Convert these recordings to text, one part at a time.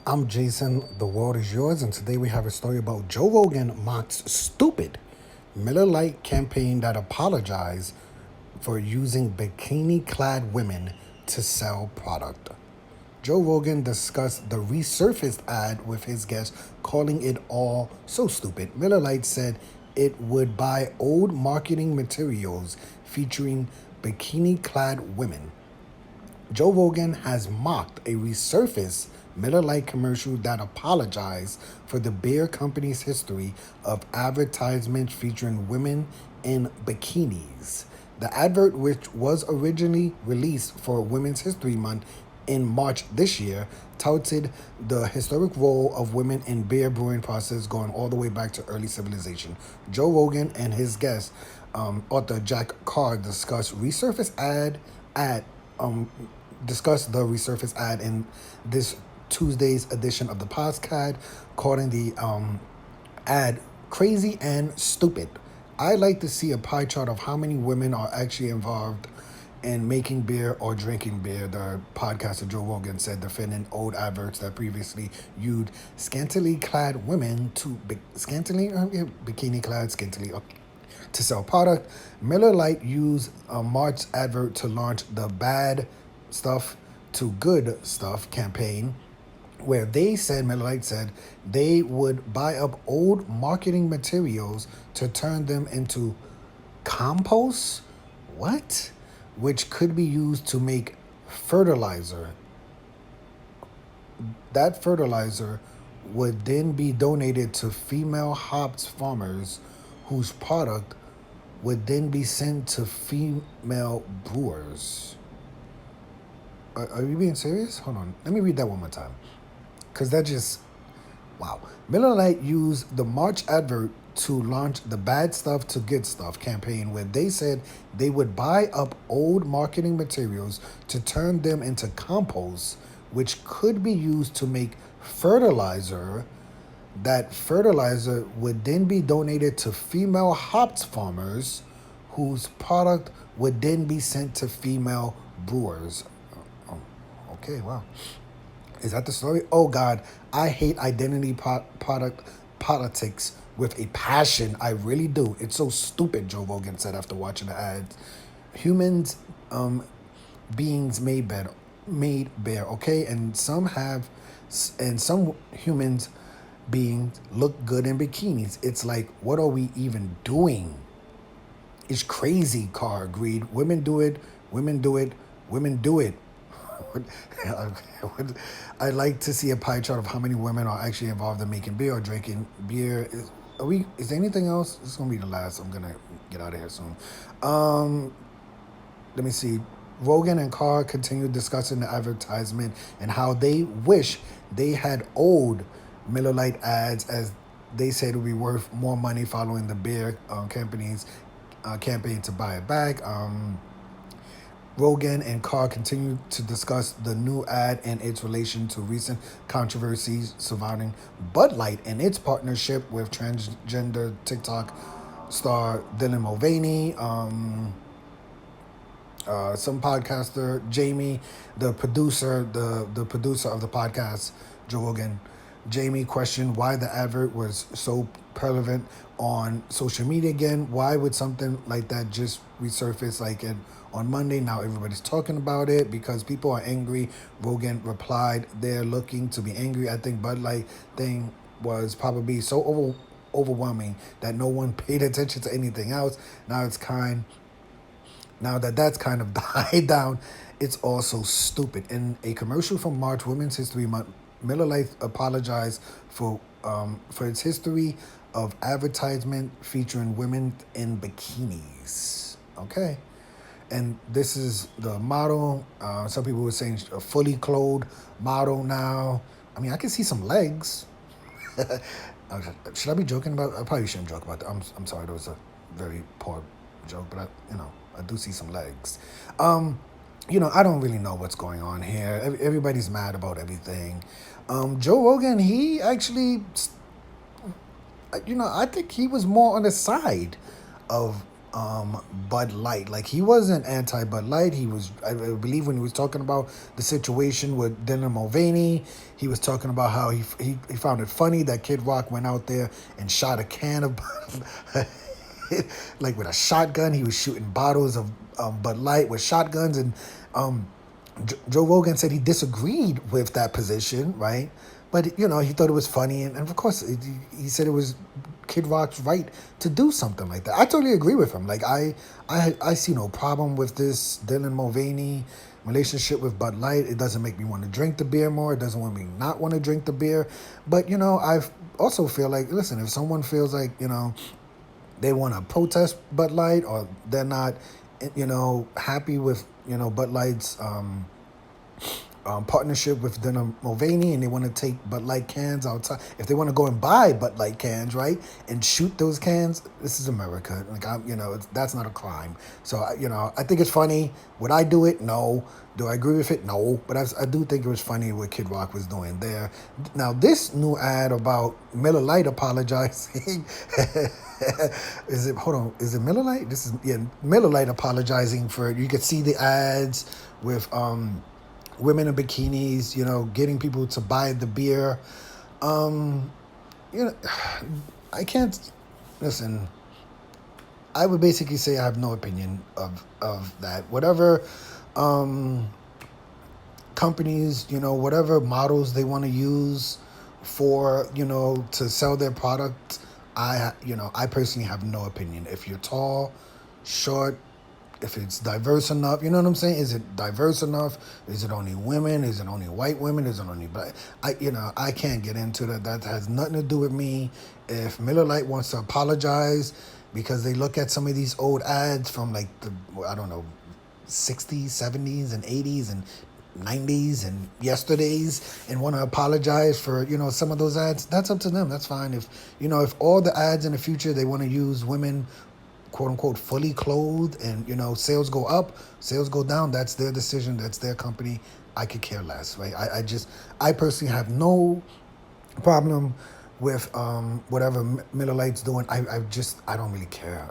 I'm Jason. The world is yours, and today we have a story about Joe Rogan mocks stupid Miller Lite campaign that apologized for using bikini-clad women to sell product. Joe Rogan discussed the resurfaced ad with his guests, calling it all so stupid. Miller Lite said it would buy old marketing materials featuring bikini-clad women. Joe Rogan has mocked a resurfaced Miller Lite commercial that apologized for the beer company's history of advertisements featuring women in bikinis. The advert, which was originally released for Women's History Month in March this year, touted the historic role of women in beer brewing process going all the way back to early civilization. Joe Rogan and his guest, author Jack Carr, um, discussed the resurfaced ad in this Tuesday's edition of the podcast, calling the ad crazy and stupid. I like to see a pie chart of how many women are actually involved in making beer or drinking beer. The podcaster Joe Rogan said, defending old adverts that previously used scantily clad women to bikini clad, scantily to sell product. Miller Lite used a March advert to launch the Bad Stuff to Good Stuff campaign, where Miller Lite said they would buy up old marketing materials to turn them into compost. What? Which could be used to make fertilizer. That fertilizer would then be donated to female hops farmers whose product would then be sent to female brewers. Are you being serious? Hold on. Let me read that one more time. Because that just, wow. Miller Lite used the March advert to launch the Bad Stuff to Good Stuff campaign, where they said they would buy up old marketing materials to turn them into compost, which could be used to make fertilizer. That fertilizer would then be donated to female hops farmers whose product would then be sent to female brewers. Oh, okay, wow. Is that the story? Oh God, I hate product politics with a passion. I really do. It's so stupid, Joe Rogan said after watching the ads. Humans, beings made better, okay? And some humans beings look good in bikinis. It's like, what are we even doing? It's crazy, Carr agreed. Women do it, women do it, women do it. I'd like to see a pie chart of how many women are actually involved in making beer or drinking beer. Is there anything else? This is gonna be the last. I'm gonna get out of here soon. Let me see. Rogan and Carr continued discussing the advertisement and how they wish they had old Miller Lite ads, as they said it would be worth more money following the beer company's campaign to buy it back. Rogan and Carr continued to discuss the new ad and its relation to recent controversies surrounding Bud Light and its partnership with transgender TikTok star Dylan Mulvaney. Some podcaster, Jamie, the producer of the podcast, Joe Rogan, Jamie questioned why the advert was so prevalent on social media again. Why would something like that just resurface on Monday? Now everybody's talking about it because people are angry. Rogan replied, they're looking to be angry. I think Bud Light thing was probably so overwhelming that no one paid attention to anything else. Now that that's kind of died down, it's also stupid. In a commercial from March Women's History Month, Miller Lite apologized for its history of advertisement featuring women in bikinis. Okay. And this is the model. Some people were saying a fully clothed model now. I mean, I can see some legs. Should I be joking about? I probably shouldn't joke about that. I'm sorry. That was a very poor joke, but I do see some legs. I don't really know what's going on here. Everybody's mad about everything. Joe Rogan, he actually, I think he was more on the side of Bud Light. Like, he wasn't anti Bud Light. He was, I believe, when he was talking about the situation with Dylan Mulvaney, he was talking about how he found it funny that Kid Rock went out there and shot a can of like with a shotgun. He was shooting bottles of Bud Light with shotguns, and Joe Rogan said he disagreed with that position, right? But he thought it was funny, and of course he said it was Kid Rock's right to do something like that. I totally agree with him. Like, I see no problem with this Dylan Mulvaney relationship with Bud Light. It doesn't make me want to drink the beer more. It doesn't want me not want to drink the beer. But I also feel like, listen, if someone feels like they want to protest Bud Light, or they're not happy with Bud Light's partnership with Dylan Mulvaney, and they want to take Bud Light cans outside. If they want to go and buy Bud Light cans, right, and shoot those cans, this is America. Like, that's not a crime. So I think it's funny. Would I do it? No. Do I agree with it? No. But I do think it was funny what Kid Rock was doing there. Now, this new ad about Miller Lite apologizing. Is it Miller Lite? Miller Lite apologizing for it. You could see the ads with women in bikinis, getting people to buy the beer. I can't listen. I would basically say I have no opinion of that. Whatever companies, whatever models they want to use for, to sell their product, I personally have no opinion. If you're tall, short, if it's diverse enough, you know what I'm saying? Is it diverse enough? Is it only women? Is it only white women? Is it only black? I can't get into that. That has nothing to do with me. If Miller Lite wants to apologize because they look at some of these old ads from like the, I don't know, 60s, 70s, and 80s, and 90s, and yesterdays, and want to apologize for, some of those ads, that's up to them. That's fine. If all the ads in the future, they want to use women, quote unquote, fully clothed, and sales go up, sales go down, that's their decision, that's their company. I could care less, right? I personally have no problem with whatever Miller Lite's doing. I don't really care.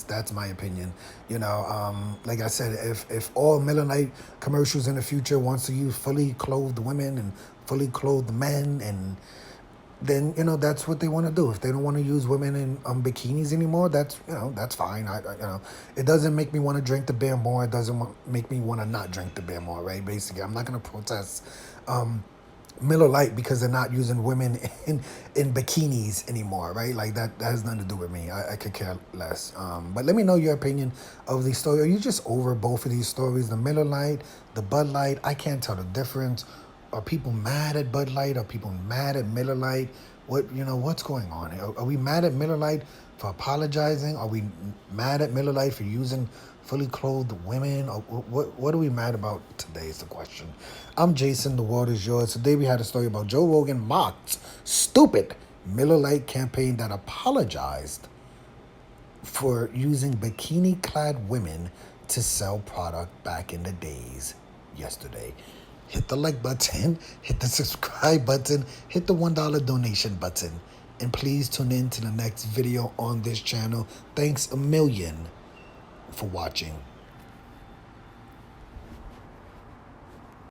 That's my opinion. Like I said, if all Miller Lite commercials in the future wants to use fully clothed women and fully clothed men, and then that's what they want to do. If they don't want to use women in bikinis anymore, that's fine. It doesn't make me want to drink the beer more. It doesn't make me want to not drink the beer more, right? Basically, I'm not going to protest Miller Lite because they're not using women in bikinis anymore, right? Like, that has nothing to do with me. I could care less. But let me know your opinion of these stories. Are you just over both of these stories, the Miller Lite, the Bud Light? I can't tell the difference. Are people mad at Bud Light? Are people mad at Miller Lite? What's going on? Are we mad at Miller Lite for apologizing? Are we mad at Miller Lite for using fully clothed women? Or what are we mad about today is the question. I'm Jason, the world is yours. Today we had a story about Joe Rogan mocked stupid Miller Lite campaign that apologized for using bikini-clad women to sell product back in the days yesterday. Hit the like button, hit the subscribe button, hit the $1 donation button, and please tune in to the next video on this channel. Thanks a million for watching.